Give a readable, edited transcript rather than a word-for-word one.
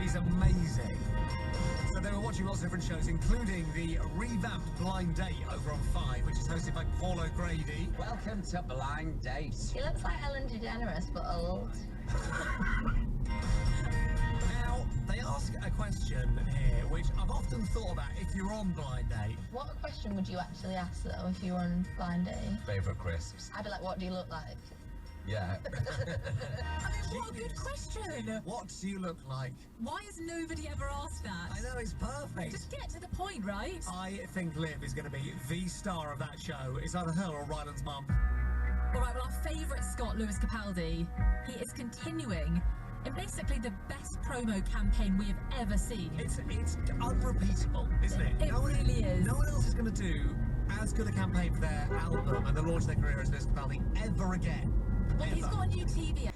She's amazing. So they were watching lots of different shows, including the revamped Blind Date over on 5, which is hosted by Paul O'Grady. Welcome to Blind Date. She looks like Ellen DeGeneres, but old. Now, they ask a question here, which I've often thought about if you're on Blind Date. What question would you actually ask, though, if you were on Blind Date? Favourite crisps? I'd be like, what do you look like? Yeah. I mean, what a good question. What do you look like? Why has nobody ever asked that? I know, it's perfect. Just get to the point, right? I think Liv is going to be the star of that show. It's either her or Ryland's mum. All right, well, our favourite Scott, Lewis Capaldi, he is continuing in basically the best promo campaign we have ever seen. It's unrepeatable, isn't it? It really is. No one else is going to do as good a campaign for their album and the launch of their career as Lewis Capaldi ever again. Well, he's got a new TV